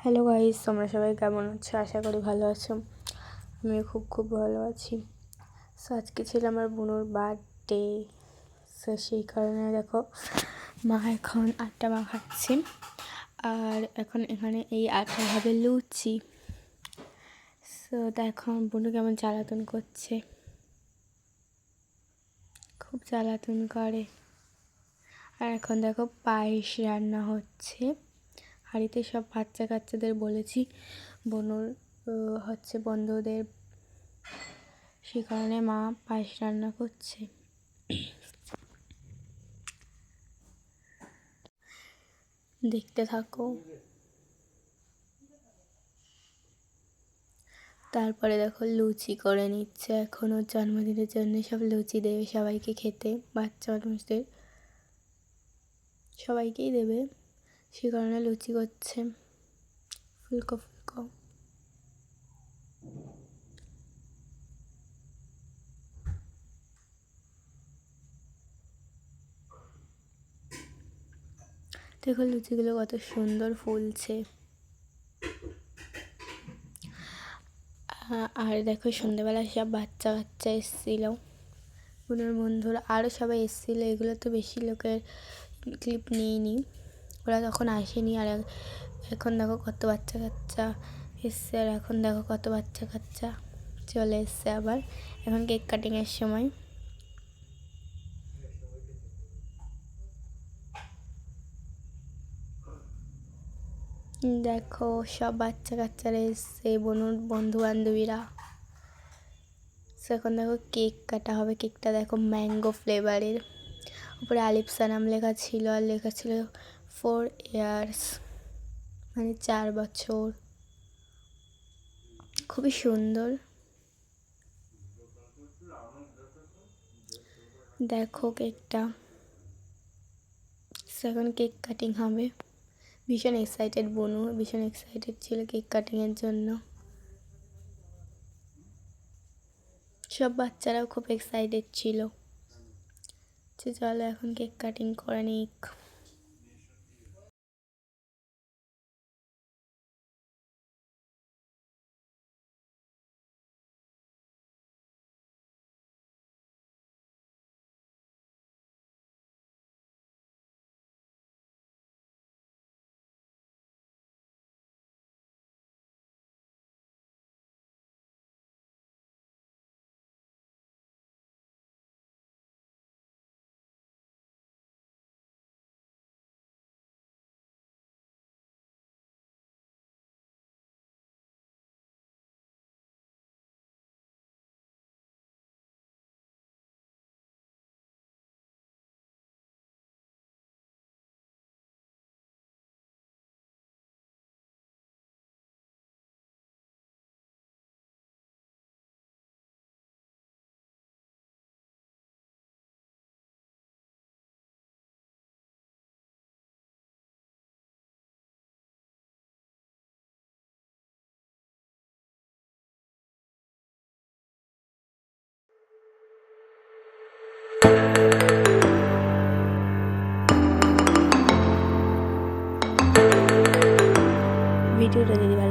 Hello guys, তোমরা সবাই কেমন আছো? আশা করি ভালো আছো। আমি খুব ভালো আছি। সো আজকে ছিল আমার বোনের বার্থডে। সো সেই কারণে দেখো মা এখন আটটা মাখাচ্ছে, আর এখন এখানে এই আটা হবে লুচি। সো দেখো আমার বোনু কেমন জ্বালাতন করছে, খুব জ্বালাতন করে। আর এখন দেখো পায়েস রান্না হচ্ছে হাঁড়িতে। সব বাচ্চা কাচ্চাদের বলেছি, বোনুর হচ্ছে বন্ধুদের, সেই কারণে মা পায়েস রান্না করছে। দেখতে থাকো। তারপরে দেখো লুচি করে নিচ্ছে। এখন ওর জন্মদিনের জন্য সব লুচি দেবে সবাইকে খেতে, বাচ্চা মানুষদের সবাইকেই দেবে, সে কারণে লুচি করছে ফুলকো ফুলকো। দেখো লুচিগুলো কত সুন্দর ফুলছে। আর দেখো সন্ধ্যেবেলা সব বাচ্চা কাচ্চা এসেছিলো, বোনের বন্ধুরা আরও সবাই এসেছিলো। এগুলো তো বেশি লোকের ক্লিপ নিইনি, ওরা তখন আসেনি। আর এখন দেখো কত বাচ্চা কাচ্চা এসছে, আর এখন দেখো কত বাচ্চা কাচ্চা চলে এসছে আবার। এখন কেক কাটিংয়ের সময়। দেখো সব বাচ্চা কাচ্চারা এসছে, বোনুর বন্ধু বান্ধবীরা। এখন দেখো কেক কাটা হবে। কেকটা দেখো ম্যাঙ্গো ফ্লেভারের, উপরে আলিফ সানাম লেখা ছিল, আর লেখা ছিল 4 ইয়ার্স, মানে 4 বছর। খুবই সুন্দর। দেখো কেকটা। এখন কেক কাটিং হবে। ভীষণ এক্সাইটেড বোনু, ভীষণ এক্সাইটেড ছিল কেক কাটিংয়ের জন্য। সব বাচ্চারাও খুব এক্সাইটেড ছিল যে চলো এখন কেক কাটিং করে নিক। ভিডিওটা যদি ভালো